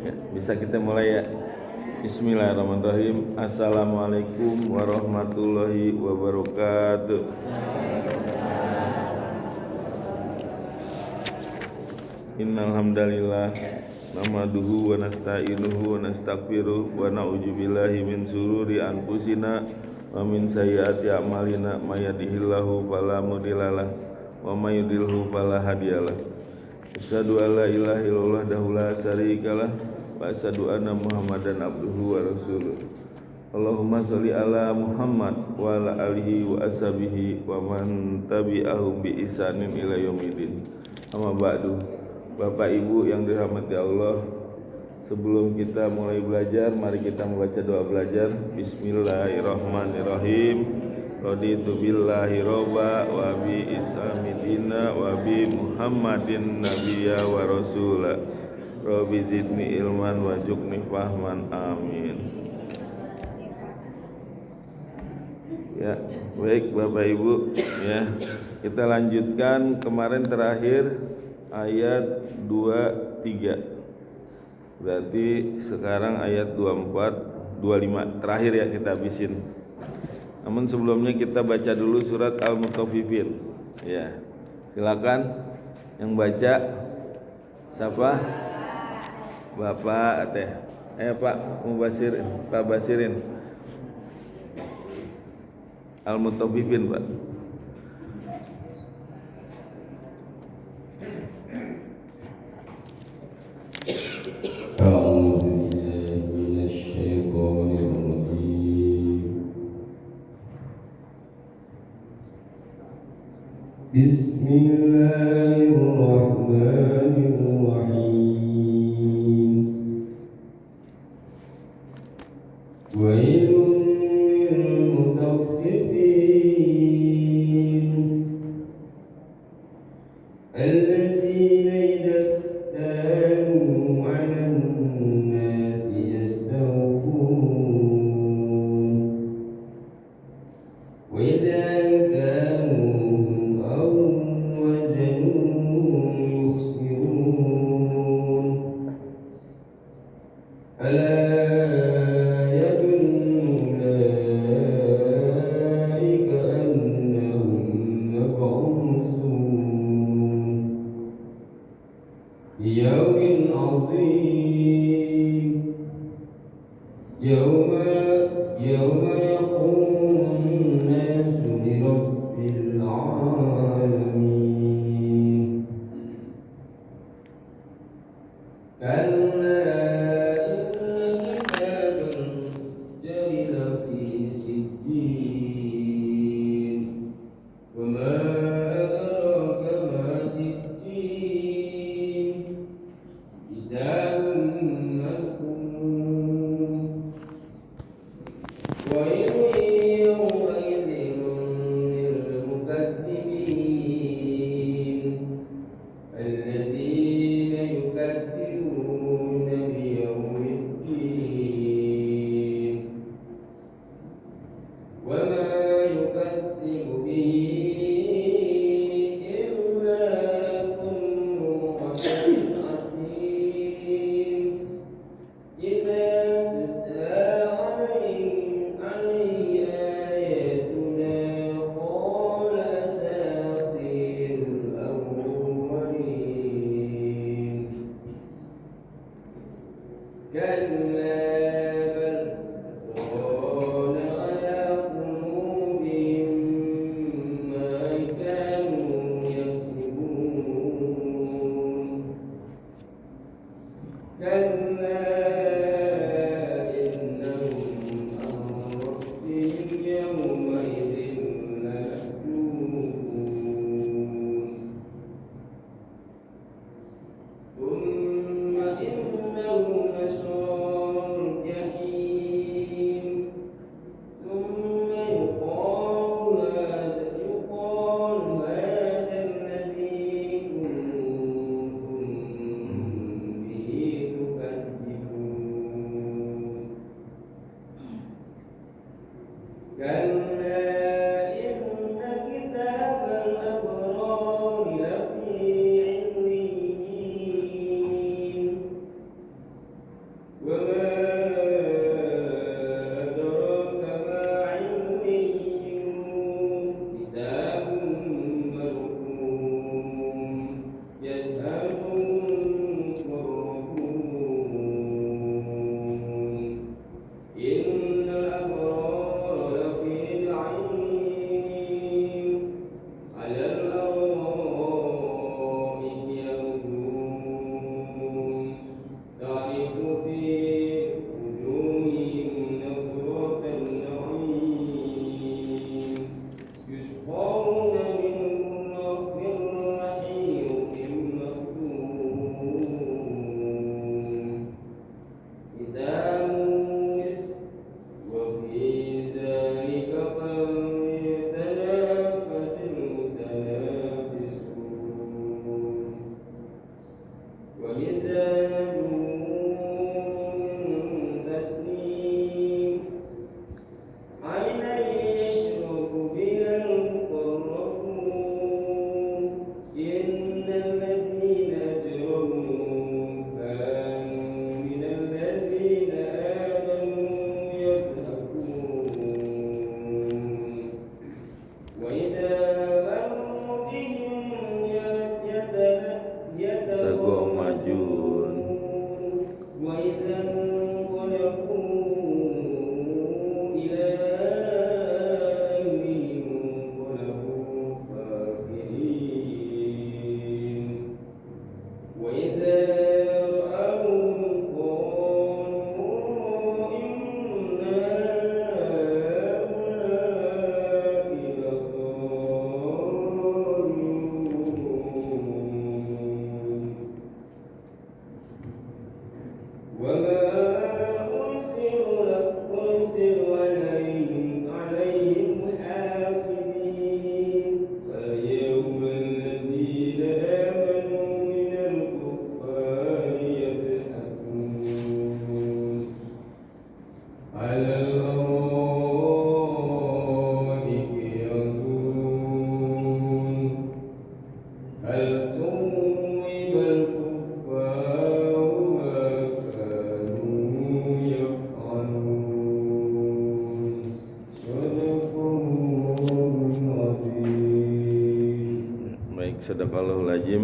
Ya, bisa kita mulai ya. Bismillahirrahmanirrahim. Assalamualaikum warahmatullahi wabarakatuh. Innal hamdalillah nahmaduhu wa nasta'inuhu wa nastaghfiruh wa na'udzubillahi min shururi anfusina wa min sayyiati a'malina may yahdihillahu fala mudhillalah wa may yudhlilhu fala hadiyalah. Asyhadu an la ilaha illallah wahdahu la syarikalah wa asyhadu anna Muhammadan abduhu wa rasuluh. Allahumma sholli ala Muhammad wa ala alihi wa ashabihi wa man tabi'ahum bi ihsanin ila yaumil. Amma ba'du. Bapak Ibu yang dirahmati Allah, sebelum kita mulai belajar, mari kita membaca doa belajar. Bismillahirrahmanirrahim. Raditu billahi robba wa bi islami dina wa bi Muhammadin nabiyya wa rasula. Rabbi zidni ilman wa jukni fahman, amin. Ya, baik Bapak Ibu, ya. Kita lanjutkan kemarin terakhir ayat 23. Berarti sekarang ayat 24, 25 terakhir ya kita habisin. Namun sebelumnya kita baca dulu surat Al-Mutaffifin. Ya. Silakan yang baca siapa? Bapak Teh. Pak Mubasir, Pak Basirin. Al-Mutaffifin, Pak. Bismillahirrahmanirrahim. Wailun lil mutaffifin alladzina idza iktalu 'alan nasi yastawfun wa idza وما أدراك ما عليون كتاب مرقوم يسأله المقربون إن الأبرار لفي نعيم على الأرائك ينظرون تعرف في وجوههم نضرة النعيم يسقون من رحيق مختوم ختام مسك وفي ذلك فليتنافس المتنافسون ومزاجه من تسنيم عينا يشرب بها المقربون إن الذين أجرموا كانوا من الذين آمنوا يضحكون وإذا مروا بهم Yataghamazun. وإذا انقلبوا إلى أهلهم انقلبوا فاكهين وإذا رأوهم قالوا إن هؤلاء لضالون وما أرسل عليهم حافظين فاليوم الذين آمنوا من الكفار يضحكون على الأرائك ينظرون هل ثوب الكفار ما كانوا يفعلون صدق الله العظيم. Baik, sadaqallahul azim.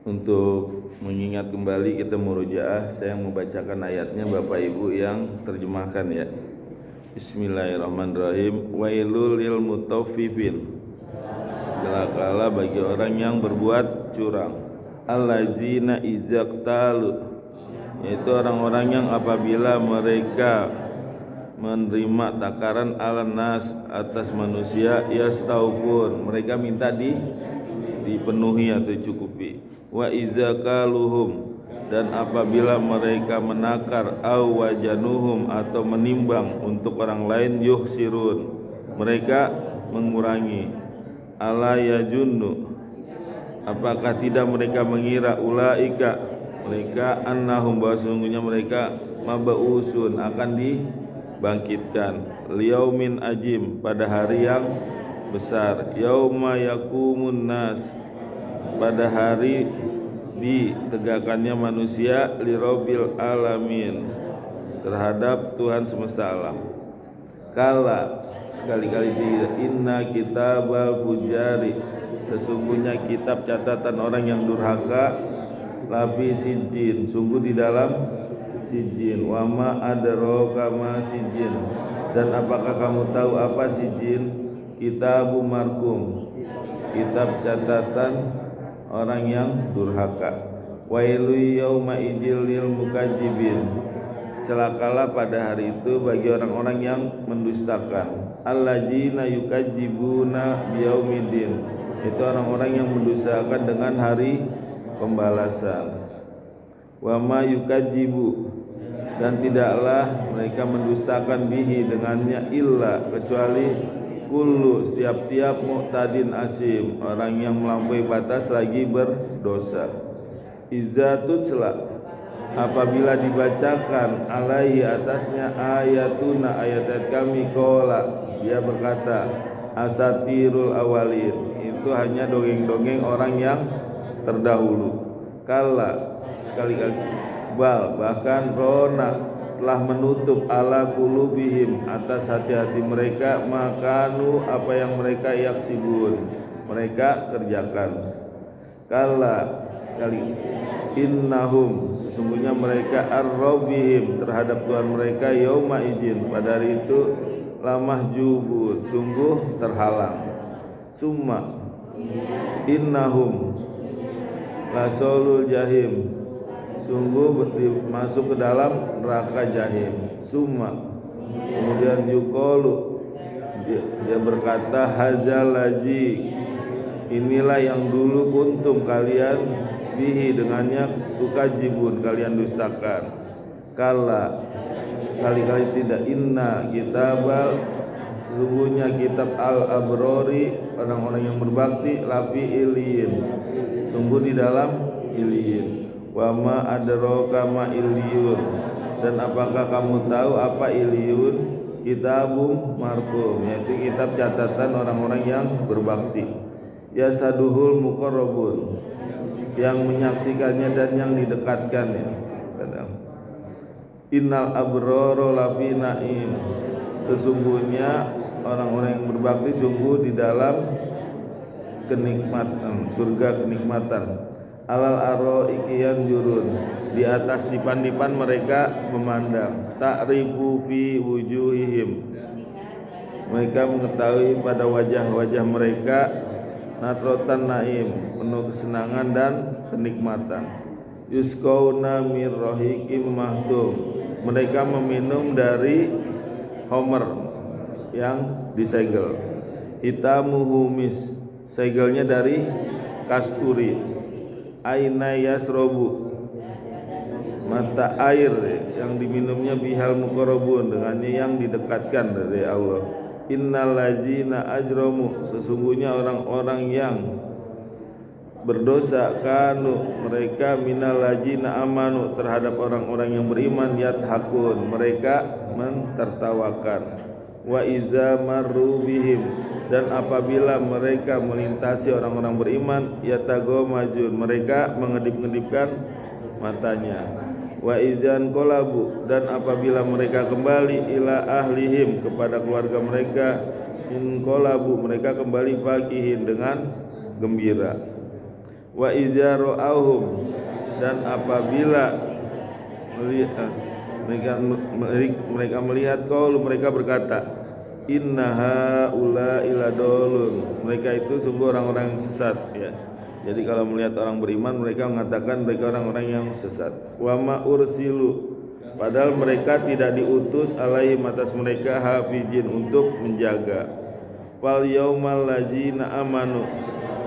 Untuk mengingat kembali kita murojaah, saya membacakan ayatnya Bapak Ibu yang terjemahkan ya. Bismillahirrahmanirrahim. Wailul lil mutaffifin. Celakalah bagi orang yang berbuat curang. Allazina izaqtalu, yaitu orang-orang yang apabila mereka menerima takaran ala-nas atas manusia, yastaupun, mereka minta dipenuhi atau cukupi. Wa izakaluhum, dan apabila mereka menakar au wajanuhum atau menimbang untuk orang lain, yuhsirun, mereka mengurangi. Ala yajunnu, apakah tidak mereka mengira ulaika, mereka annahum, bahwa sesungguhnya mereka mabausun, akan dibangkitkan, liyaumin ajim, pada hari yang besar, yauma yakumun nas, pada hari ditegakkannya manusia, lirabbil alamin, terhadap Tuhan semesta alam. Kala, sekali-kali tidak, inna kitabal fujari, sesungguhnya kitab catatan orang yang durhaka, lafi sijin, sungguh di dalam sijin. Wama adraka ma sijin, dan apakah kamu tahu apa sijin? Kitabu markum, kitab catatan orang yang durhaka. Wailu yauma idzil lil mukadzibin, celakalah pada hari itu bagi orang-orang yang mendustakan. Alladzina yukadzibuna biyaumiddin, itu orang-orang yang mendustakan dengan hari pembalasan. Wa ma yukadzibu, dan tidaklah mereka mendustakan bihi, dengannya, illa, kecuali kullu, setiap-tiap mu'tadin asim, orang yang melampaui batas lagi berdosa. Iza tutsla, apabila dibacakan alaihi atasnya ayatuna, ayat-ayat kami, qala, dia berkata, asatirul awalin, itu hanya dongeng-dongeng orang yang terdahulu. Kala, sekali-kali bal bahkan rona telah menutup ala qulubihim atas hati-hati mereka makanu apa yang mereka yaksibun mereka kerjakan. Kala kali innahum sesungguhnya mereka ar-rabbihim terhadap Tuhan mereka yauma izin pada hari itu lamahjubun sungguh terhalang. Summa innahum lasolul jahim sungguh masuk ke dalam neraka jahim. Summa kemudian yuqalu dia berkata hazal laji inilah yang dulu kuntum kalian bihi dengannya tukajibun kalian dustakan. Kala kali-kali tidak inna kitabal sesungguhnya kitab al-abrori orang-orang yang berbakti lafi iliyin sungguh di dalam iliyin. Wa ma adraka ma iliyun dan apakah kamu tahu apa iliyun? Kitabum marqum yaitu kitab catatan orang-orang yang berbakti. Yasaduhul muqarrabun yang menyaksikannya dan yang didekatkannya. Innal abrara lafi naim sesungguhnya orang-orang yang berbakti sungguh di dalam kenikmatan surga kenikmatan. Alal araiki yanjurun di atas dipan-dipan mereka memandang. Ta'rifu fi wujuhihim mereka mengetahui pada wajah-wajah mereka natrotan naim penuh kesenangan dan kenikmatan. Yusqauna mir rahiqim mahdum mereka meminum dari homer yang disegel. Hitamuhu mis segelnya dari kasturi. Aina yasrobu mata air yang diminumnya bihal muqarrabun dengannya yang didekatkan dari Allah. Innal ladzina ajramu sesungguhnya orang-orang yang berdosa kanu mereka minal ladzina amanu terhadap orang-orang yang beriman yathakun mereka mentertawakan. Wa iza marru bihim dan apabila mereka melintasi orang-orang beriman yatagomajun mereka mengedip-ngedipkan matanya. Wa idzan qalabu dan apabila mereka kembali ila ahlihim kepada keluarga mereka in qalabu mereka kembali fakihin dengan gembira. Wa idza ra'auhum dan apabila mereka melihat qaulu mereka berkata innaha ula iladolun mereka itu sungguh orang-orang yang sesat ya. Jadi kalau melihat orang beriman mereka mengatakan mereka orang-orang yang sesat. Wa ma ursilu padahal mereka tidak diutus alaihim atas mereka hafizin untuk menjaga. Wal yaumal ladzina amanu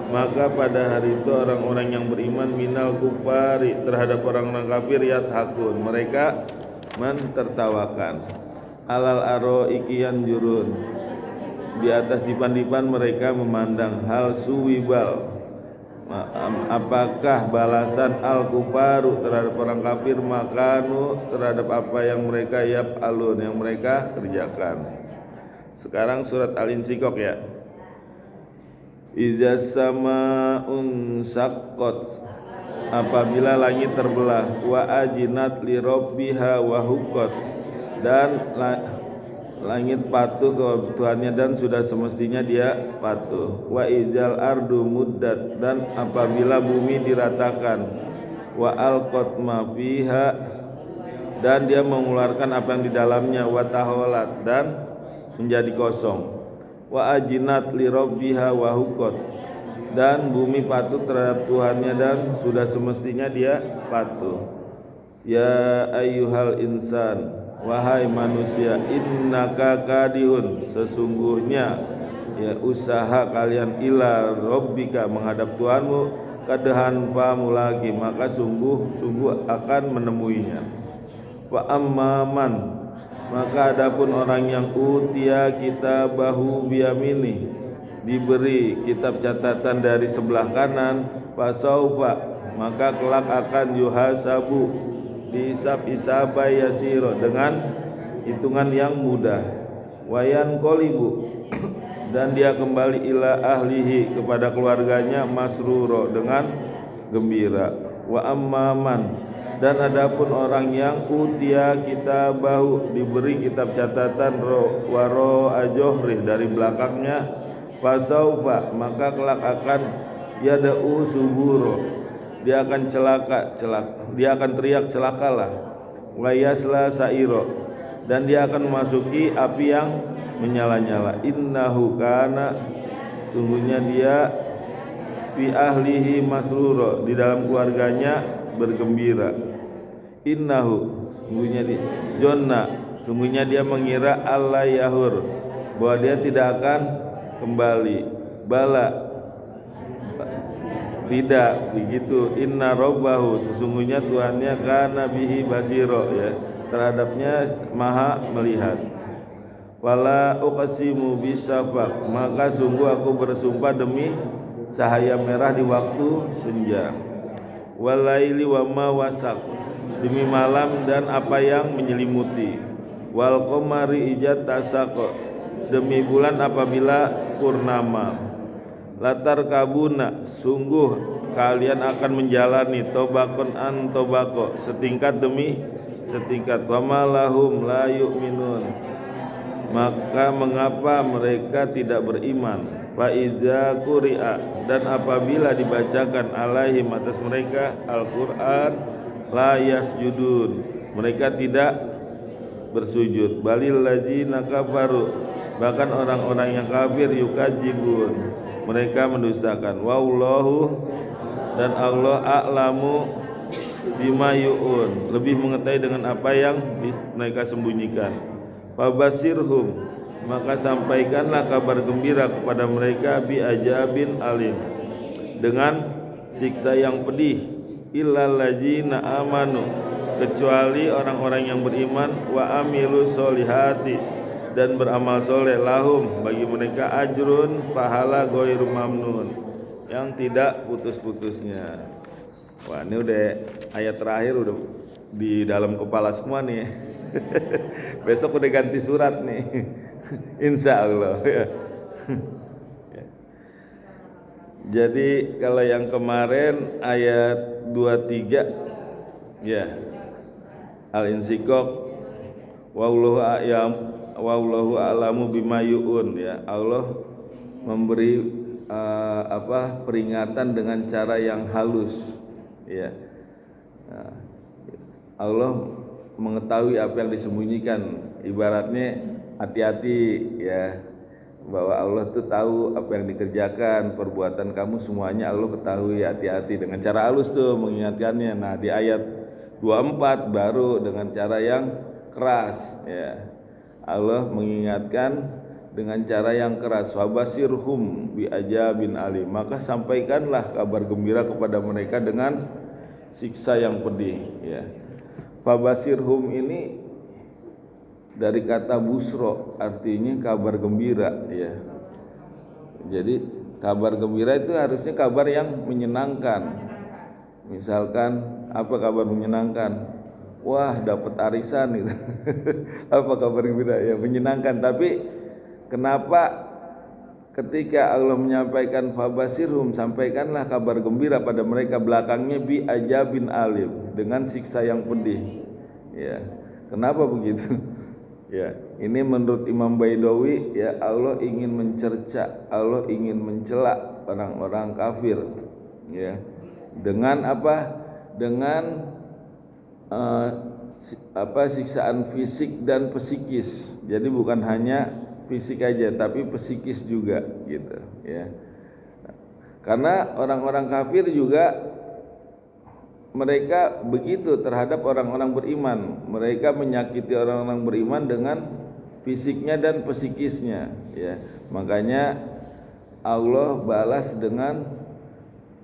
maka pada hari itu orang-orang yang beriman minal kufari terhadap orang-orang kafir yathakun mereka mentertawakan. Alal araiki yanjurun di atas dipan-dipan mereka memandang. Hal suwibal apakah balasan al-kufaru terhadap orang kafir makanu terhadap apa yang mereka yaf'alun yang mereka kerjakan. Sekarang surat Al-Insyikok ya. Iza sama'un saqqat apabila langit terbelah wa ajinat li rabbiha wa huqqat dan langit patuh ke Tuhannya dan sudah semestinya dia patuh. Wa idzal ardu muddat dan apabila bumi diratakan wa alqat ma fiha dan dia mengeluarkan apa yang di dalamnya wa taholat dan menjadi kosong. Wa ajinat li rabbiha wa huqqat dan bumi patuh terhadap Tuhannya dan sudah semestinya dia patuh. Ya ayyuhal insan wahai manusia innaka kadihun sesungguhnya ya usaha kalian ila rabbika menghadap Tuhanmu kadahan pamu lagi maka sungguh akan menemuinya. Wa amman maka adapun orang yang utia kitabahu biyamini diberi kitab catatan dari sebelah kanan fasaufa maka kelak akan yuhasabu dihisab-hisaba yasiro dengan hitungan yang mudah. Wayan qolibu dan dia kembali ila ahlihi kepada keluarganya masruro dengan gembira. Wa amman Dan adapun orang yang utia kitabahu, diberi kitab catatan waro ajohrih, dari belakangnya, fasaufa, maka kelak akan yada'u suburo, dia akan dia akan teriak celakalah, wa yasla sa'iro, dan dia akan memasuki api yang menyala-nyala. Innahu kana, sungguhnya dia, fi ahlihi masruro, di dalam keluarganya bergembira. Innahu, sungguhnya dia, jonna, sungguhnya dia mengira Allah yahur, bahwa dia tidak akan kembali. Bala, tidak begitu. Inna robbahu, sesungguhnya Tuhannya kana bihi basiro, ya, terhadapnya maha melihat. Wala uqsimu bisafaq, maka sungguh aku bersumpah demi cahaya merah di waktu senja. Walaili wa ma wasaq, demi malam dan apa yang menyelimuti. Wal qamari ijat tasaq, demi bulan apabila purnama. Latar kabuna, sungguh kalian akan menjalani tobakon an tobako, setingkat demi setingkat. Wa malahum la yu'minun, maka mengapa mereka tidak beriman. Fa idza quri'a, dan apabila dibacakan alaihim, atas mereka, Al-Qur'an, la yasjudun, mereka tidak bersujud. Balil ladzina kafaru, bahkan orang-orang yang kafir, yukadzibun, mereka mendustakan. Wallahu, dan Allah, a'lamu bima yu'un, lebih mengetahui dengan apa yang mereka sembunyikan. Fabasirhum, maka sampaikanlah kabar gembira kepada mereka, bi ajabin alim, dengan siksa yang pedih. Illal ladzina amanu, kecuali orang-orang yang beriman, wa amilu solihati, dan beramal soleh, lahum, bagi mereka, ajrun, pahala ghairu mamnun, yang tidak putus-putusnya. Wah, ini udah ayat terakhir, udah di dalam kepala semua nih. Besok udah ganti surat nih. Insya Allah, ya. Jadi kalau yang kemarin ayat 23, ya, Al-Insyikok, wallahu a'lamu bima yu'un, ya, Allah memberi peringatan dengan cara yang halus, ya. Allah mengetahui apa yang disembunyikan, ibaratnya hati-hati, ya, bahwa Allah tuh tahu apa yang dikerjakan, perbuatan kamu semuanya Allah ketahui, hati-hati, dengan cara halus tuh mengingatkannya. Nah, di ayat 24 baru dengan cara yang keras, ya, Allah mengingatkan dengan cara yang keras. Wabasirhum bi ajabin alim, maka sampaikanlah kabar gembira kepada mereka dengan siksa yang pedih, ya. Fabasirhum ini dari kata busro, artinya kabar gembira, ya. Jadi kabar gembira itu harusnya kabar yang menyenangkan. Misalkan apa kabar menyenangkan? Wah, dapat arisan gitu. Apa kabar gembira? Ya, menyenangkan. Tapi kenapa ketika Allah menyampaikan fabasirhum, sampaikanlah kabar gembira pada mereka, belakangnya bi ajabin alim, dengan siksa yang pedih, ya. Kenapa begitu? Ya, ini menurut Imam Baidawi, ya, Allah ingin mencerca, Allah ingin mencela orang-orang kafir, ya. Dengan apa? Dengan siksaan fisik dan psikis. Jadi bukan hanya fisik aja, tapi psikis juga, gitu, ya. Karena orang-orang kafir juga mereka begitu terhadap orang-orang beriman. Mereka menyakiti orang-orang beriman dengan fisiknya dan psikisnya, ya. Makanya Allah balas dengan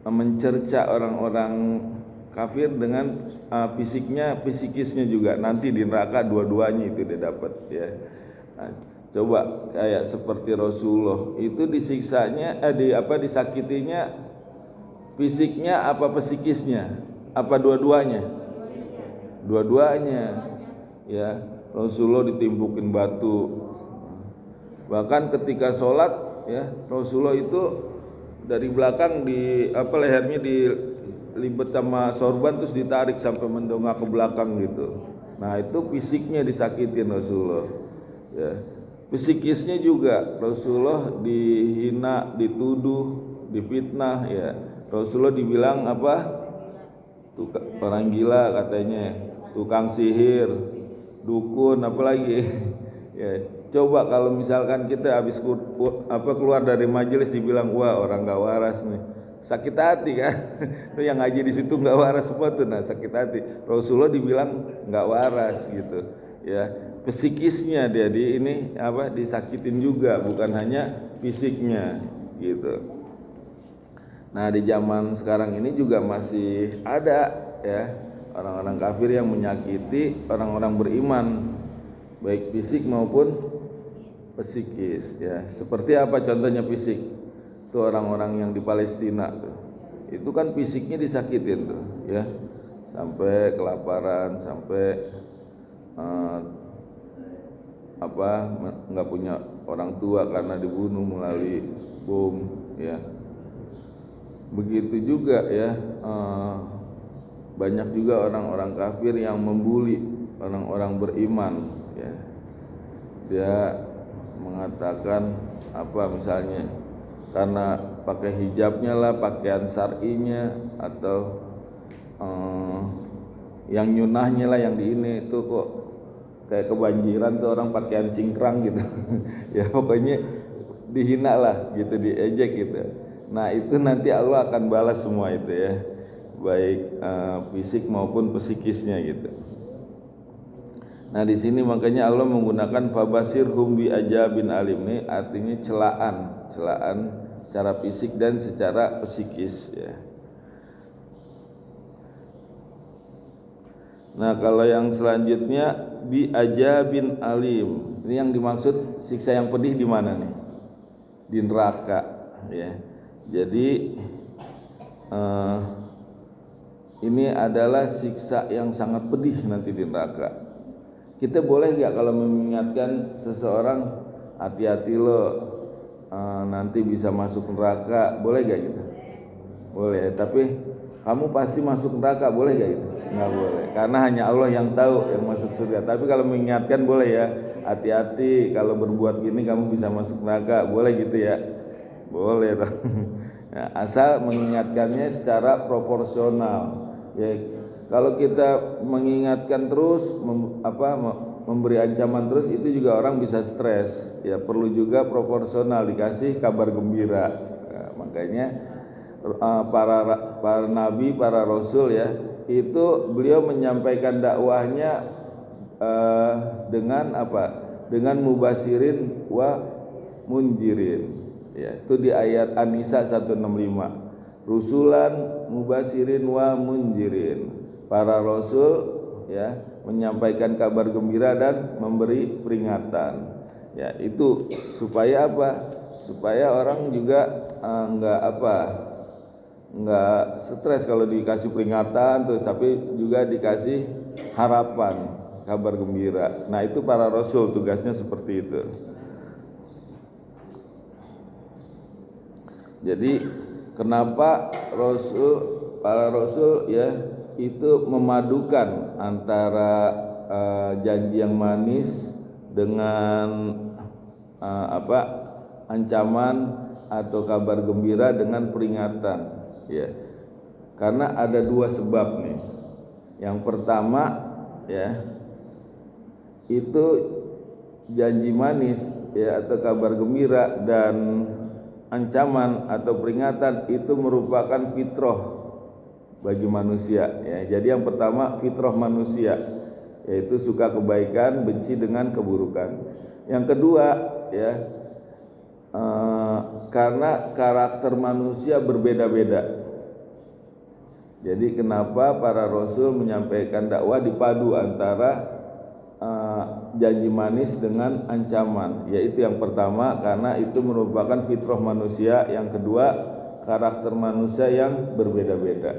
mencerca orang-orang kafir dengan fisiknya, psikisnya juga. Nanti di neraka dua-duanya itu dia dapat, ya. Nah, coba kayak seperti Rasulullah itu disiksanya, disakitinya fisiknya apa psikisnya? Apa dua-duanya? Dua-duanya, ya. Rasulullah ditimpukin batu. Bahkan ketika sholat, ya, Rasulullah itu dari belakang lehernya libet sama sorban terus ditarik sampai mendongak ke belakang gitu. Nah itu fisiknya disakitin Rasulullah. Ya. Psikisnya juga Rasulullah dihina, dituduh, difitnah. Ya. Rasulullah dibilang apa? Orang gila katanya, tukang sihir, dukun, apalagi. Ya. Coba kalau misalkan kita habis keluar dari majelis dibilang wah orang gak waras nih, sakit hati kan? Itu yang ngaji di situ nggak waras semua tuh, nah sakit hati. Rasulullah dibilang nggak waras gitu, ya psikisnya dia di ini apa disakitin juga, bukan hanya fisiknya gitu. Nah di zaman sekarang ini juga masih ada ya orang-orang kafir yang menyakiti orang-orang beriman, baik fisik maupun psikis. Ya seperti apa contohnya fisik? Itu orang-orang yang di Palestina tuh, itu kan fisiknya disakitin tuh ya, sampai kelaparan, sampai nggak punya orang tua karena dibunuh melalui bom ya. Begitu juga ya, banyak juga orang-orang kafir yang membuli orang-orang beriman ya. Dia mengatakan apa misalnya, karena pakai hijabnya lah, pakaian syar'inya, atau yang nyunahnya lah yang di ini itu kok kayak kebanjiran tuh orang pakaian cingkrang gitu. Ya pokoknya dihina lah gitu, diejek gitu. Nah itu nanti Allah akan balas semua itu ya, baik fisik maupun psikisnya gitu. Nah di sini makanya Allah menggunakan fabasirhum bi ajabin alim, ini artinya celaan secara fisik dan secara psikis ya. Nah kalau yang selanjutnya bi ajabin alim, ini yang dimaksud siksa yang pedih di mana nih? Di neraka ya. Jadi ini adalah siksa yang sangat pedih nanti di neraka. Kita boleh nggak kalau mengingatkan seseorang, hati-hati lo nanti bisa masuk neraka, boleh gak gitu? Boleh, tapi kamu pasti masuk neraka, boleh gak gitu? Nggak boleh, karena hanya Allah yang tahu yang masuk surga. Tapi kalau mengingatkan boleh ya, hati-hati kalau berbuat gini kamu bisa masuk neraka, boleh gitu ya? Boleh dong. Ya, asal mengingatkannya secara proporsional. Ya, kalau kita mengingatkan terus, memberi ancaman terus, itu juga orang bisa stres. Ya perlu juga proporsional, dikasih kabar gembira. Nah, makanya para nabi, para rasul ya, itu beliau menyampaikan dakwahnya dengan apa? Dengan mubasyirin wa munjirin. Ya, itu di ayat An-Nisa 165. Rusulan mubasyirin wa munjirin. Para rasul ya menyampaikan kabar gembira dan memberi peringatan. Ya, itu supaya apa? Supaya orang juga enggak stres kalau dikasih peringatan terus, tapi juga dikasih harapan, kabar gembira. Nah, itu para rasul tugasnya seperti itu. Jadi kenapa para rasul ya itu memadukan antara janji yang manis dengan ancaman atau kabar gembira dengan peringatan ya. Karena ada dua sebab nih. Yang pertama ya, itu janji manis ya atau kabar gembira dan ancaman atau peringatan itu merupakan fitrah bagi manusia ya. Jadi yang pertama fitrah manusia, yaitu suka kebaikan, benci dengan keburukan. Yang kedua ya, karena karakter manusia berbeda-beda. Jadi kenapa para rasul menyampaikan dakwah dipadu antara janji manis dengan ancaman, yaitu yang pertama karena itu merupakan fitrah manusia, yang kedua karakter manusia yang berbeda-beda.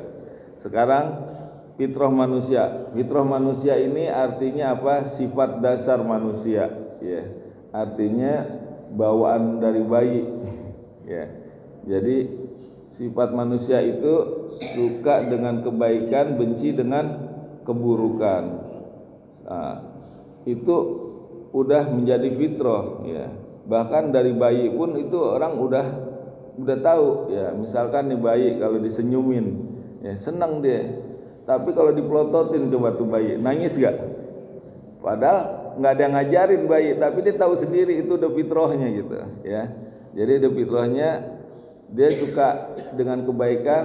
Sekarang fitrah manusia ini artinya apa? Sifat dasar manusia ya, artinya bawaan dari bayi ya. Jadi Sifat manusia itu suka dengan kebaikan, benci dengan keburukan. Nah, itu udah menjadi fitrah ya. Bahkan dari bayi pun itu orang udah tahu ya. Misalkan nih bayi kalau disenyumin ya senang dia. Tapi kalau dipelototin coba tuh bayi, nangis gak? Padahal nggak ada yang ngajarin bayi, tapi dia tahu sendiri itu udah fitrahnya gitu ya. Jadi udah fitrahnya dia suka dengan kebaikan,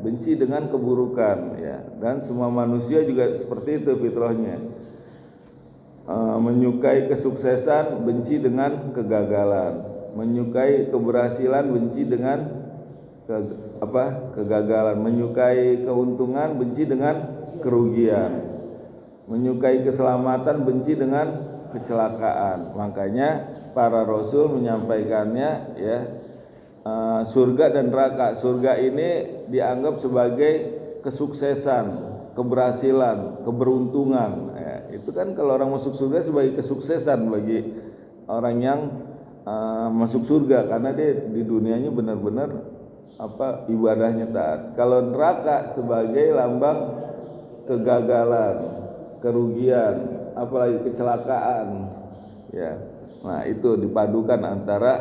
benci dengan keburukan ya. Dan semua manusia juga seperti itu fitrahnya. Menyukai kesuksesan, benci dengan kegagalan. Menyukai keberhasilan, benci dengan kegagalan. Menyukai keuntungan, benci dengan kerugian. Menyukai keselamatan, benci dengan kecelakaan. Makanya para rasul menyampaikannya ya, surga dan neraka. Surga ini dianggap sebagai kesuksesan, keberhasilan, keberuntungan ya. Itu kan kalau orang masuk surga sebagai kesuksesan bagi orang yang masuk surga, karena dia di dunianya benar-benar ibadahnya taat. Kalau neraka sebagai lambang kegagalan, kerugian, apalagi kecelakaan ya. Nah itu dipadukan antara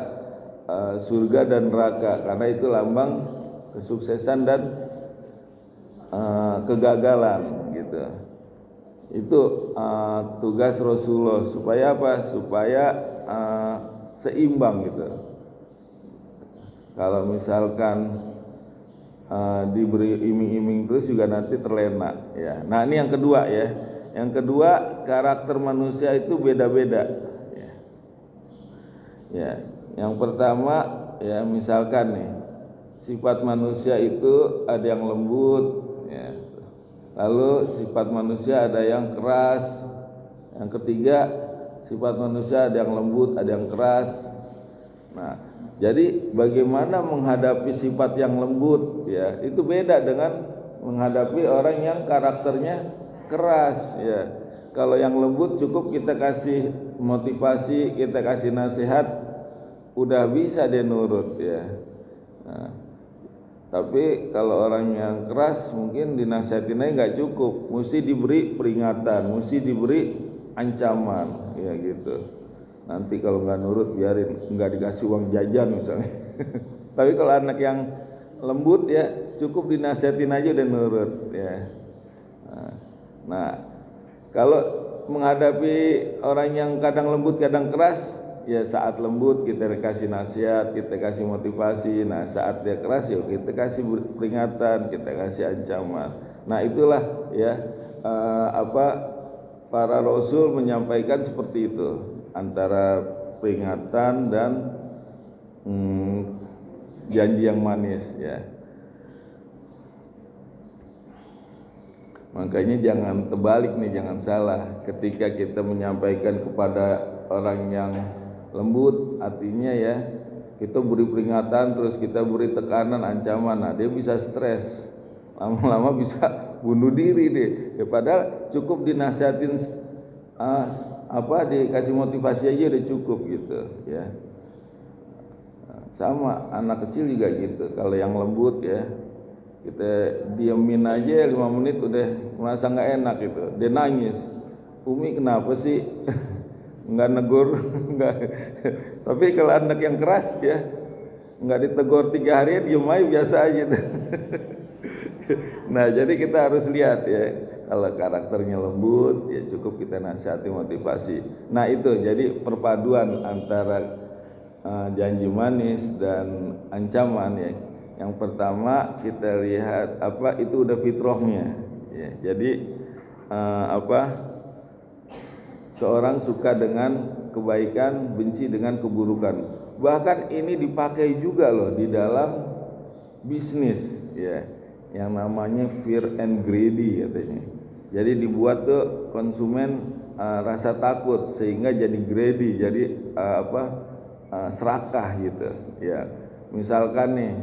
surga dan neraka, karena itu lambang kesuksesan dan kegagalan gitu. Itu tugas Rasulullah supaya apa? Supaya seimbang gitu. Kalau misalkan diberi iming-iming terus juga nanti terlena ya. Nah ini yang kedua ya. Yang kedua, karakter manusia itu beda-beda ya. Ya, yang pertama ya, misalkan nih sifat manusia itu ada yang lembut ya. Lalu sifat manusia ada yang keras. Yang ketiga, sifat manusia ada yang lembut, ada yang keras. Nah, jadi bagaimana menghadapi sifat yang lembut ya, itu beda dengan menghadapi orang yang karakternya keras ya. Kalau yang lembut cukup kita kasih motivasi, kita kasih nasihat, udah bisa dia nurut ya. Nah, tapi kalau orang yang keras mungkin dinasihatin aja nggak cukup, mesti diberi peringatan, mesti diberi ancaman ya gitu. Nanti kalau nggak nurut biarin, nggak dikasih uang jajan misalnya. Tapi kalau anak yang lembut ya cukup dinasihatin aja udah nurut ya. Nah, kalau menghadapi orang yang kadang lembut kadang keras, ya saat lembut kita kasih nasihat, kita kasih motivasi. Nah saat dia keras ya kita kasih peringatan, kita kasih ancaman. Nah itulah ya para rasul menyampaikan seperti itu, antara peringatan dan janji yang manis ya. Makanya jangan terbalik nih, jangan salah. Ketika kita menyampaikan kepada orang yang lembut, artinya ya kita beri peringatan terus kita beri tekanan, ancaman. Nah dia bisa stres, lama-lama bisa bunuh diri deh ya. Padahal cukup dinasihatin dikasih motivasi aja udah cukup gitu ya. Sama anak kecil juga gitu. Kalau yang lembut ya kita diemin aja 5 menit udah merasa nggak enak gitu, dia nangis. Umi kenapa sih nggak negur? Nggak. Tapi kalau anak yang keras ya nggak ditegur 3 hari diem aja biasa aja tuh. Nah jadi kita harus lihat ya, kalau karakternya lembut ya cukup kita nasihati, motivasi. Nah itu jadi perpaduan antara janji manis dan ancaman ya. Yang pertama kita lihat itu udah fitrahnya ya. Jadi seorang suka dengan kebaikan, benci dengan keburukan. Bahkan ini dipakai juga loh di dalam bisnis ya, yang namanya fear and greedy katanya. Jadi dibuat tuh konsumen rasa takut sehingga jadi greedy, jadi serakah gitu ya. Misalkan nih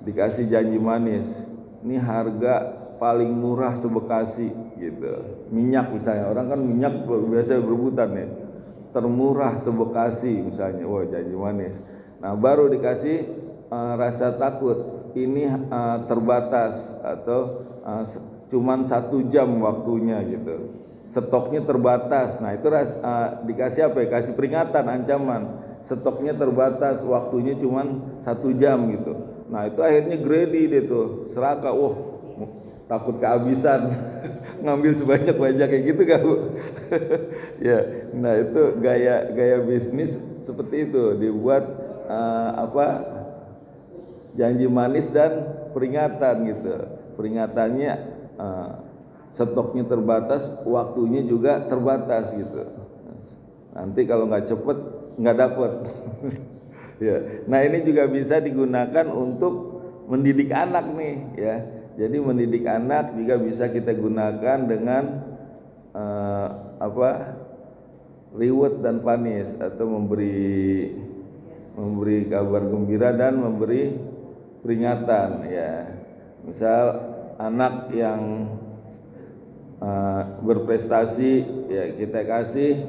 dikasih janji manis, ini harga paling murah se-Bekasi gitu. Minyak misalnya, orang kan minyak biasa berebutan ya, termurah se-Bekasi misalnya, wah janji manis. Nah baru dikasih rasa takut ini terbatas atau cuman 1 jam waktunya gitu, stoknya terbatas. Nah itu dikasih apa ya, kasih peringatan, ancaman, stoknya terbatas, waktunya cuman 1 jam gitu. Nah itu akhirnya greedy dia tuh, serakah, takut kehabisan ngambil sebanyak-banyak kayak gitu kan Bu. Ya, nah itu gaya bisnis seperti itu, dibuat janji manis dan peringatan gitu. Peringatannya stoknya terbatas, waktunya juga terbatas gitu. Nanti kalau nggak cepet nggak dapet. Ya, nah ini juga bisa digunakan untuk mendidik anak nih ya. Jadi mendidik anak juga bisa kita gunakan dengan reward dan punish, atau memberi kabar gembira dan memberi peringatan ya. Misal anak yang berprestasi ya, kita kasih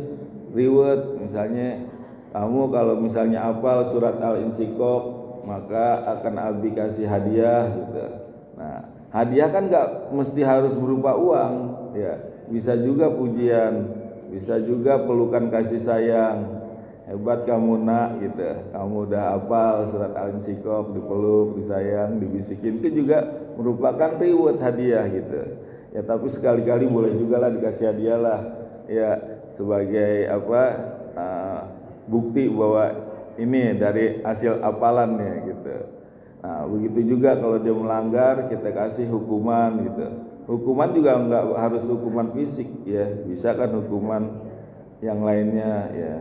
reward, misalnya kamu kalau misalnya hafal surat Al-Insyikok maka akan Abi kasih hadiah gitu. Nah hadiah kan nggak mesti harus berupa uang ya, bisa juga pujian, bisa juga pelukan kasih sayang. Hebat kamu nak gitu, kamu udah hafal surat Al-Insyikok, dipeluk, disayang, dibisikin, itu juga merupakan reward, hadiah gitu ya. Tapi sekali-kali boleh juga lah dikasih hadiah lah ya, sebagai bukti bahwa ini dari hasil hafalannya gitu. Nah begitu juga kalau dia melanggar, kita kasih hukuman gitu. Hukuman juga nggak harus hukuman fisik ya, bisa kan hukuman yang lainnya ya.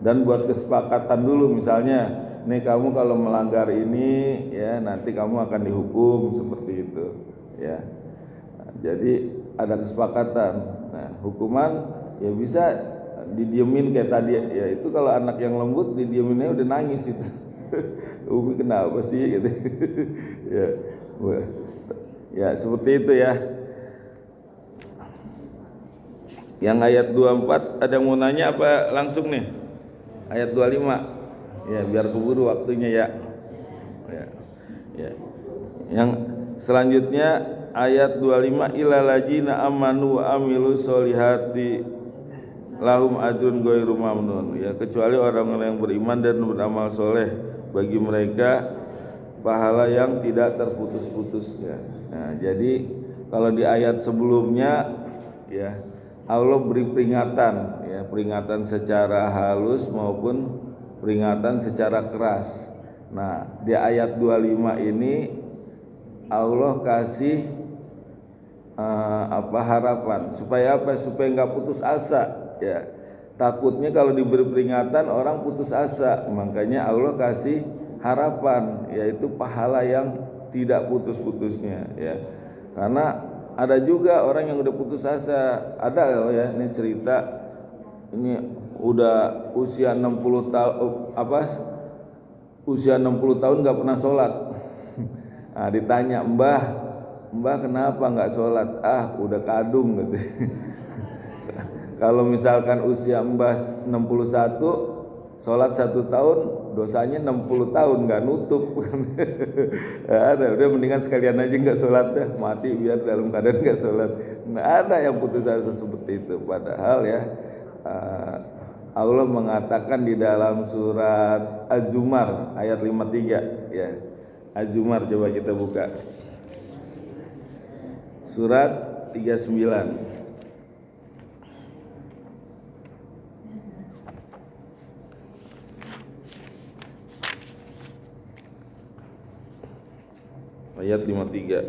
Dan buat kesepakatan dulu, misalnya nih kamu kalau melanggar ini ya nanti kamu akan dihukum seperti itu ya. Nah, jadi ada kesepakatan. Nah hukuman ya bisa didiemin kayak tadi ya, itu kalau anak yang lembut didieminnya udah nangis itu. Umi kenapa sih gitu. Ya, ya seperti itu ya. Yang ayat 24 ada yang mau nanya apa langsung nih? Ayat 25 ya, biar keburu waktunya ya. Ya. Yang selanjutnya ayat 25, ilal ladzina amanu wa amilus solihati lahum ajrun ghairu mamnun ya, kecuali orang-orang yang beriman dan beramal soleh, bagi mereka pahala yang tidak terputus-putus ya. Nah, jadi kalau di ayat sebelumnya ya Allah beri peringatan ya, peringatan secara halus maupun peringatan secara keras. Nah, di ayat 25 ini Allah kasih harapan supaya apa? Supaya nggak putus asa ya. Takutnya kalau diberi peringatan orang putus asa, makanya Allah kasih harapan, yaitu pahala yang tidak putus-putusnya ya. Karena ada juga orang yang udah putus asa, ada loh ya, ini cerita, ini udah usia 60 tahun usia 60 tahun nggak pernah sholat. Nah, ditanya, mbah kenapa nggak sholat? Udah kadung gitu. Kalau misalkan usia mbah 61, sholat 1 tahun, dosanya 60 tahun nggak nutup. Ada, udah mendingan sekalian aja nggak sholat dah, mati biar dalam keadaan nggak sholat. Nah, ada yang putus asa seperti itu. Padahal ya Allah mengatakan di dalam surat Az-Zumar ayat 53 ya. Az-Zumar coba kita buka. Surat 39. Ayat 53.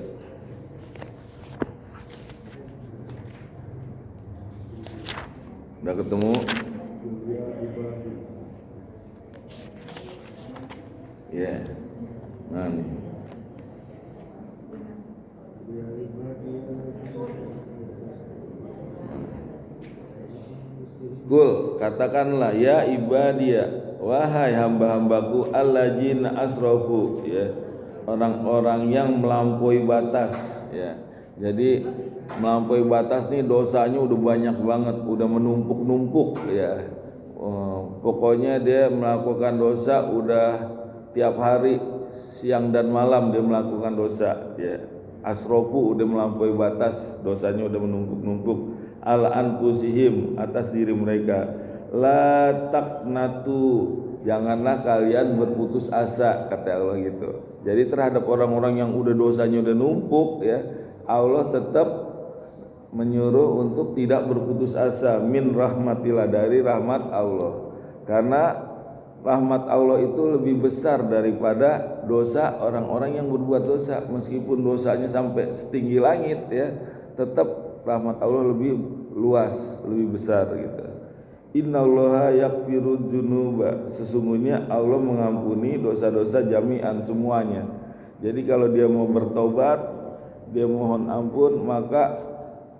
Udah ketemu? Ya. Nah nih. Kul, katakanlah ya ibadia, wahai hamba-hambaku alladzina asrafu ya, orang-orang yang melampaui batas ya. Jadi melampaui batas nih dosanya udah banyak banget, udah menumpuk-numpuk ya. Pokoknya dia melakukan dosa udah tiap hari siang dan malam dia melakukan dosa, ya. Asrofu udah melampaui batas, dosanya udah menumpuk-numpuk. Al anfusihim, atas diri mereka. La taqnatu, janganlah kalian berputus asa, kata Allah gitu. Jadi terhadap orang-orang yang udah dosanya udah numpuk, ya, Allah tetap menyuruh untuk tidak berputus asa min rahmatillah, dari rahmat Allah. Karena rahmat Allah itu lebih besar daripada dosa orang-orang yang berbuat dosa. Meskipun dosanya sampai setinggi langit, ya, tetap rahmat Allah lebih luas, lebih besar gitu. Innallaha yaghfirudz dzunuba, sesungguhnya Allah mengampuni dosa-dosa jami'an, semuanya. Jadi kalau dia mau bertobat, dia mohon ampun, maka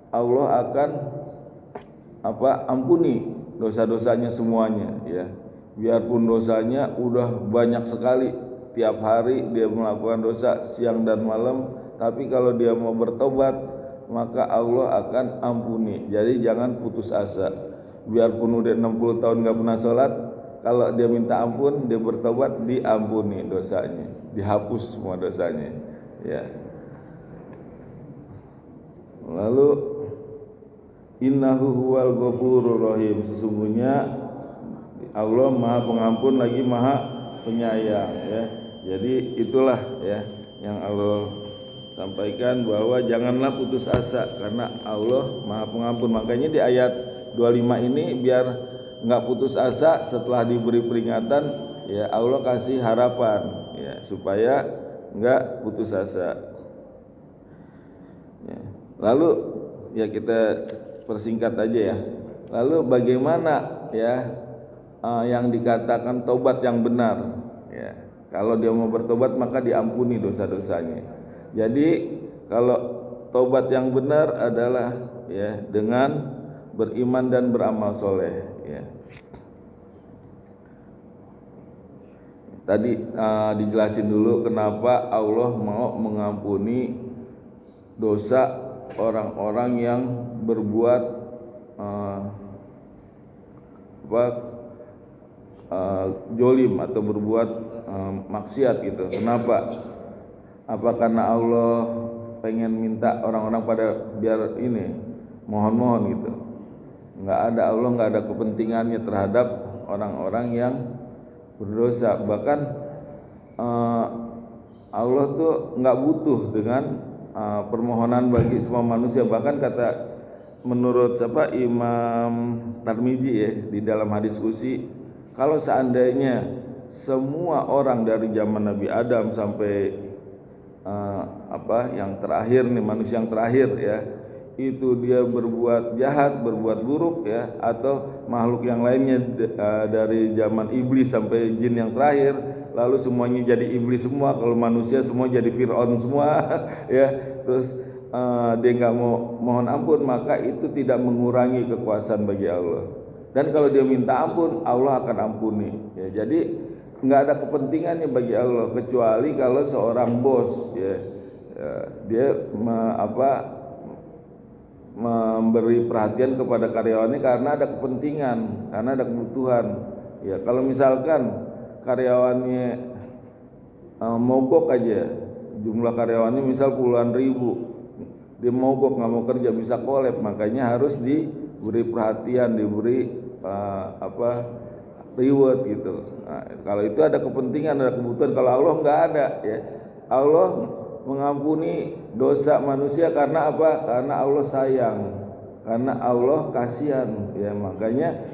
Allah akan ampuni dosa-dosanya semuanya, ya. Biarpun dosanya udah banyak sekali, tiap hari dia melakukan dosa siang dan malam, tapi kalau dia mau bertobat maka Allah akan ampuni. Jadi jangan putus asa. Biarpun udah 60 tahun gak pernah sholat, kalau dia minta ampun, dia bertobat, diampuni dosanya, dihapus semua dosanya, ya. Lalu innahu huwal ghafurur rahim, sesungguhnya Allah Maha Pengampun lagi Maha Penyayang, ya. Jadi itulah, ya, yang Allah sampaikan, bahwa janganlah putus asa karena Allah Maha Pengampun. Makanya di ayat 25 ini biar enggak putus asa, setelah diberi peringatan, ya, Allah kasih harapan, ya, supaya enggak putus asa. Ya. Lalu, ya, kita persingkat aja, ya. Lalu bagaimana, ya, yang dikatakan tobat yang benar, ya. Kalau dia mau bertobat maka diampuni dosa-dosanya. Jadi kalau tobat yang benar adalah, ya, dengan beriman dan beramal soleh, ya. Tadi dijelasin dulu kenapa Allah mau mengampuni dosa orang-orang yang berbuat jolim atau berbuat maksiat gitu. Kenapa? Apa karena Allah pengen minta orang-orang pada biar ini mohon-mohon gitu? Enggak ada, Allah enggak ada kepentingannya terhadap orang-orang yang berdosa. Bahkan Allah tuh enggak butuh dengan permohonan bagi semua manusia. Bahkan kata menurut Imam Tirmidzi, ya, di dalam hadis qudsi, kalau seandainya semua orang dari zaman Nabi Adam sampai yang terakhir nih, manusia yang terakhir, ya, itu dia berbuat jahat, berbuat buruk, ya, atau makhluk yang lainnya dari zaman iblis sampai jin yang terakhir, lalu semuanya jadi iblis semua, kalau manusia semua jadi Fir'aun semua, ya, terus dia nggak mau mohon ampun, maka itu tidak mengurangi kekuasaan bagi Allah. Dan kalau dia minta ampun, Allah akan ampuni, ya. Jadi nggak ada kepentingannya bagi Allah, kecuali kalau seorang bos, ya, dia memberi perhatian kepada karyawannya karena ada kepentingan, karena ada kebutuhan, ya. Kalau misalkan karyawannya mogok aja, jumlah karyawannya misal puluhan ribu, dia mogok nggak mau kerja, bisa kolab, makanya harus diberi perhatian, diberi reward gitu. Nah, kalau itu ada kepentingan, ada kebutuhan. Kalau Allah nggak ada, ya. Allah mengampuni dosa manusia karena apa? Karena Allah sayang, karena Allah kasihan, ya. Makanya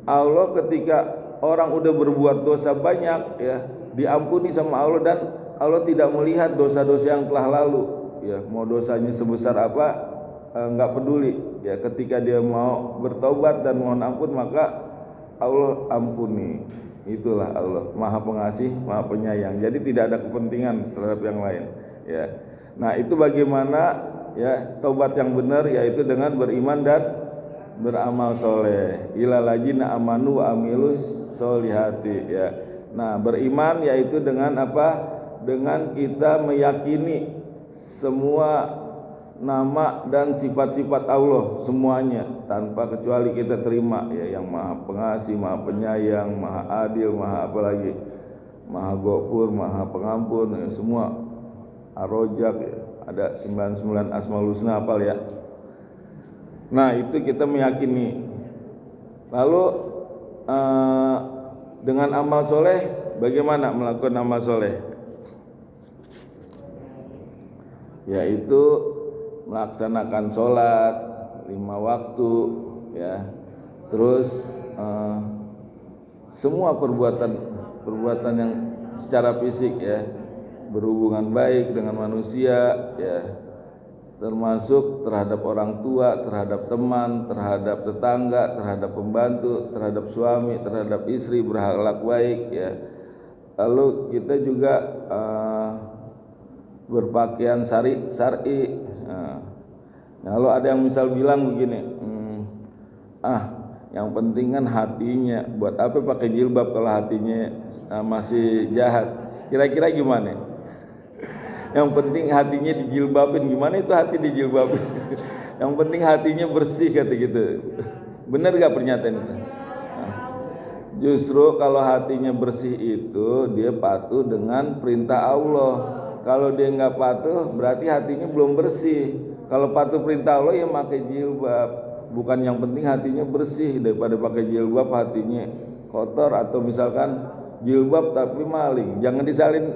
Allah ketika orang udah berbuat dosa banyak, ya, diampuni sama Allah, dan Allah tidak melihat dosa-dosa yang telah lalu, ya. Mau dosanya sebesar apa nggak peduli, ya. Ketika dia mau bertobat dan mohon ampun, maka Allah ampuni. Itulah Allah Maha Pengasih, Maha Penyayang. Jadi tidak ada kepentingan terhadap yang lain, ya. Nah, itu bagaimana, ya, taubat yang benar, yaitu dengan beriman dan beramal soleh. Ilal ladzina amanu wa amilus solihati, ya. Nah, beriman yaitu dengan apa? Dengan kita meyakini semua nama dan sifat-sifat Allah semuanya tanpa kecuali kita terima, ya, yang Maha Pengasih, Maha Penyayang, Maha Adil, Maha apa lagi, Maha Ghafur, Maha Pengampun, ya, semua. Ar-Rojak, ya, ada 99 Asmaul Husna, hafal ya. Nah, itu kita meyakini. Lalu dengan amal soleh, bagaimana melakukan amal soleh? Yaitu melaksanakan sholat 5 waktu, ya. Terus semua perbuatan yang secara fisik, ya, berhubungan baik dengan manusia, ya, termasuk terhadap orang tua, terhadap teman, terhadap tetangga, terhadap pembantu, terhadap suami, terhadap istri, berakhlak baik, ya. Lalu kita juga berpakaian syar'i. Nah, kalau ada yang misal bilang begini, yang penting kan hatinya, buat apa pakai jilbab kalau hatinya masih jahat? Kira-kira gimana? Yang penting hatinya dijilbabin. Gimana itu hati dijilbabin? Yang penting hatinya bersih, kata gitu. Benar gak pernyataan itu? Justru kalau hatinya bersih itu dia patuh dengan perintah Allah. Kalau dia nggak patuh berarti hatinya belum bersih. Kalau patuh perintah Allah ya pakai jilbab. Bukan yang penting hatinya bersih, daripada pakai jilbab hatinya kotor, atau misalkan jilbab tapi maling. Jangan disalin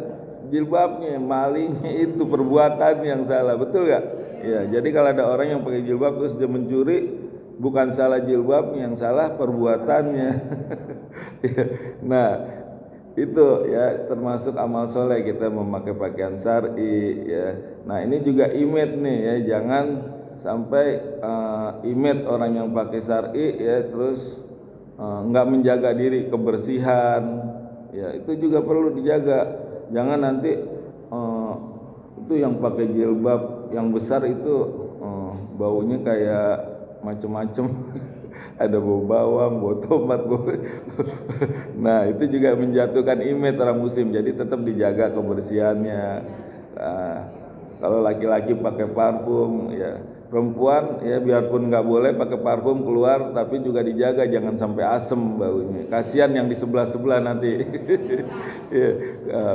jilbabnya, malingnya itu perbuatan yang salah, betul gak? Ya, jadi kalau ada orang yang pakai jilbab terus dia mencuri, bukan salah jilbabnya, yang salah perbuatannya. Nah, itu ya termasuk amal soleh, kita memakai pakaian syar'i, ya. Nah, ini juga image nih, ya, jangan sampai image orang yang pakai syar'i, ya, terus nggak menjaga diri, kebersihan, ya, itu juga perlu dijaga. Jangan nanti itu yang pakai jilbab yang besar itu baunya kayak macem-macem. Ada bau bawang, bau tomat, bau. Nah, itu juga menjatuhkan image orang muslim. Jadi tetap dijaga kebersihannya. Nah, kalau laki-laki pakai parfum, ya, perempuan ya biarpun nggak boleh pakai parfum keluar, tapi juga dijaga jangan sampai asem baunya. Kasihan yang di sebelah nanti. Ya,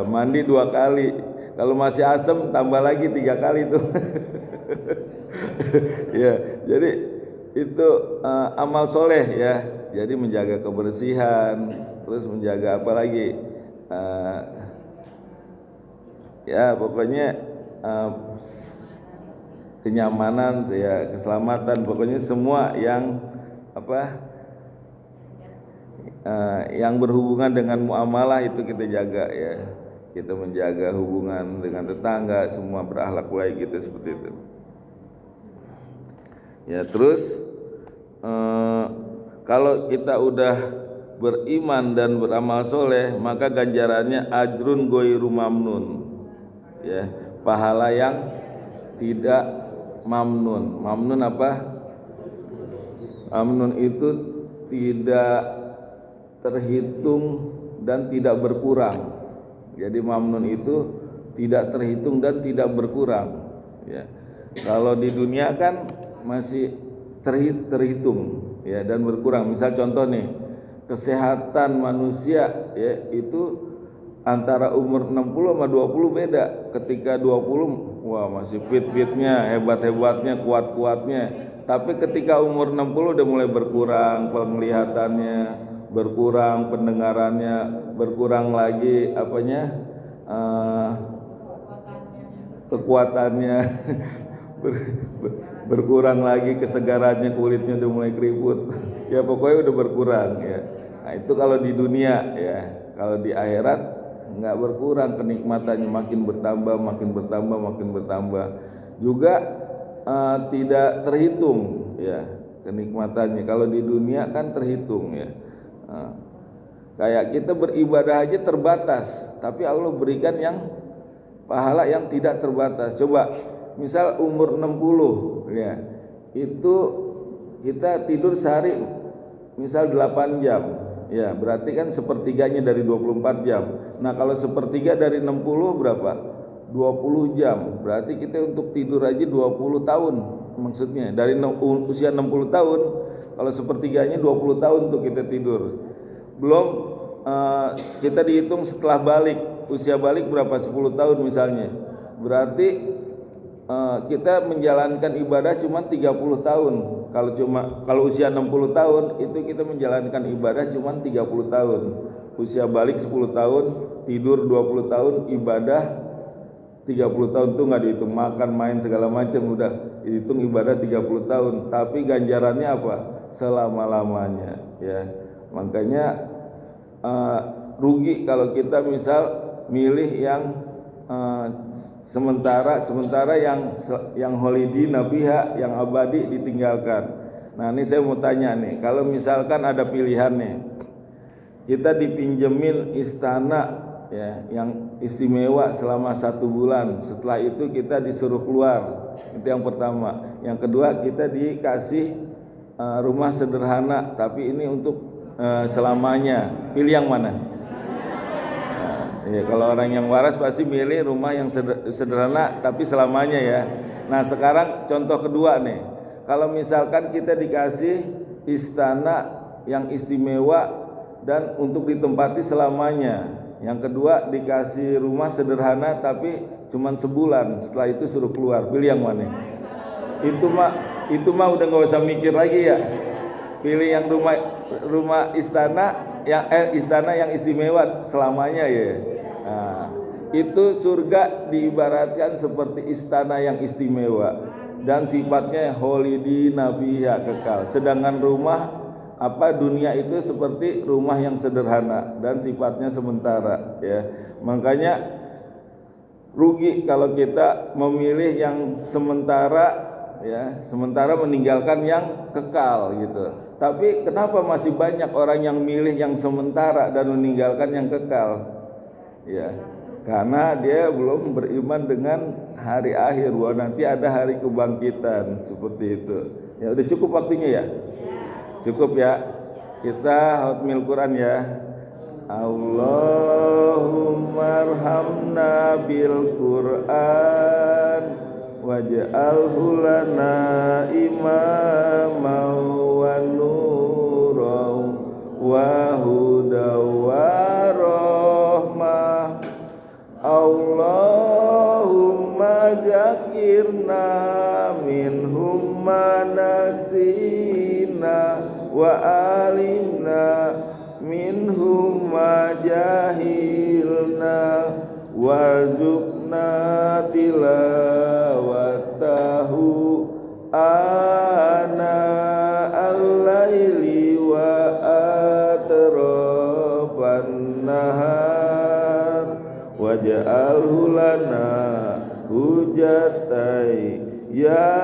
mandi 2 kali. Kalau masih asem tambah lagi 3 kali tuh. Ya, jadi itu amal soleh, ya. Jadi menjaga kebersihan, terus menjaga apa lagi? Ya pokoknya kenyamanan, ya, keselamatan, pokoknya semua yang yang berhubungan dengan muamalah itu kita jaga, ya. Kita menjaga hubungan dengan tetangga, semua berakhlak baik gitu, seperti itu. Ya, terus kalau kita udah beriman dan beramal soleh, maka ganjarannya ajrun ghairu mamnun, ya, pahala yang tidak mamnun. Mamnun apa? Mamnun itu tidak terhitung dan tidak berkurang. Jadi mamnun itu tidak terhitung dan tidak berkurang, ya. Kalau di dunia kan masih terhitung, ya, dan berkurang. Misal contoh nih, kesehatan manusia, ya, itu antara umur 60 sama 20 beda. Ketika 20 wah masih fit-fitnya, hebat-hebatnya, kuat-kuatnya. Tapi ketika umur 60 udah mulai berkurang penglihatannya, berkurang pendengarannya, berkurang lagi kekuatannya. Berkurang lagi kesegarannya, kulitnya udah mulai keriput. Ya pokoknya udah berkurang, ya. Nah, itu kalau di dunia, ya. Kalau di akhirat nggak berkurang kenikmatannya, makin bertambah. Juga tidak terhitung, ya, kenikmatannya. Kalau di dunia kan terhitung, ya. Kayak kita beribadah aja terbatas, tapi Allah berikan yang pahala yang tidak terbatas. Coba misal umur 60, ya, itu kita tidur sehari misal 8 jam, ya, berarti kan sepertiganya dari 24 jam. Nah, kalau sepertiga dari 60 berapa? 20 jam. Berarti kita untuk tidur aja 20 tahun. Maksudnya dari usia 60 tahun, kalau sepertiganya 20 tahun untuk kita tidur. Belum kita dihitung setelah balik, usia balik berapa, 10 tahun misalnya, berarti kita menjalankan ibadah cuma 30 tahun. Kalau usia 60 tahun itu kita menjalankan ibadah cuma 30 tahun. Usia balik 10 tahun, tidur 20 tahun, ibadah 30 tahun tuh nggak dihitung makan, main segala macam, udah dihitung ibadah 30 tahun. Tapi ganjarannya apa? Selama-lamanya, ya. Makanya rugi kalau kita misal milih yang sementara yang holidina pihak yang abadi ditinggalkan. Nah, ini saya mau tanya nih, kalau misalkan ada pilihan nih, kita dipinjemin istana ya yang istimewa selama 1 bulan, setelah itu kita disuruh keluar, itu yang pertama. Yang kedua, kita dikasih rumah sederhana tapi ini untuk selamanya, pilih yang mana? Ya, kalau orang yang waras pasti milih rumah yang sederhana tapi selamanya ya. Nah, sekarang contoh kedua nih, kalau misalkan kita dikasih istana yang istimewa dan untuk ditempati selamanya, yang kedua dikasih rumah sederhana tapi cuman sebulan, setelah itu suruh keluar, pilih yang mana? Itu mah udah nggak usah mikir lagi ya, pilih yang rumah istana yang istimewa selamanya ya. Nah, itu surga diibaratkan seperti istana yang istimewa dan sifatnya holidina fiha, kekal. Sedangkan dunia itu seperti rumah yang sederhana dan sifatnya sementara ya. Makanya rugi kalau kita memilih yang sementara ya, sementara meninggalkan yang kekal gitu. Tapi kenapa masih banyak orang yang milih yang sementara dan meninggalkan yang kekal? Ya, karena dia belum beriman dengan hari akhir, bahwa nanti ada hari kebangkitan seperti itu. Ya, udah cukup waktunya ya? Cukup ya. Kita hotmil Quran ya. Allahumma arhamna bil Quran waj'alhu lana imaman wa nuran wa hudaw wa rahmah. Allahumma zakirna minhum ma nasina wa alimna minhum ma jahilna warzuqna tilawatahu ana al-laili wa atrafan nahar waj'alhu lana hujatai ya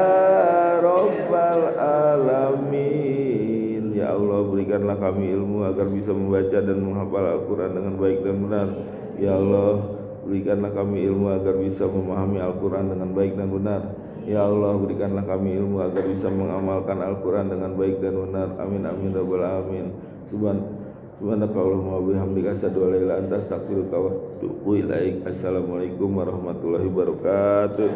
rabbal alamin. Ya Allah, berikanlah kami ilmu agar bisa membaca dan menghafal Al-Quran dengan baik dan benar. Ya Allah, berikanlah kami ilmu agar bisa memahami Al-Quran dengan baik dan benar. Ya Allah, berikanlah kami ilmu agar bisa mengamalkan Al-Quran dengan baik dan benar. Amin amin rabbal alamin. Subhanakallahumma wa bihamdika asyhadu an la ilaha illa anta astaghfiruka wa atubu ilaik. Assalamualaikum warahmatullahi wabarakatuh.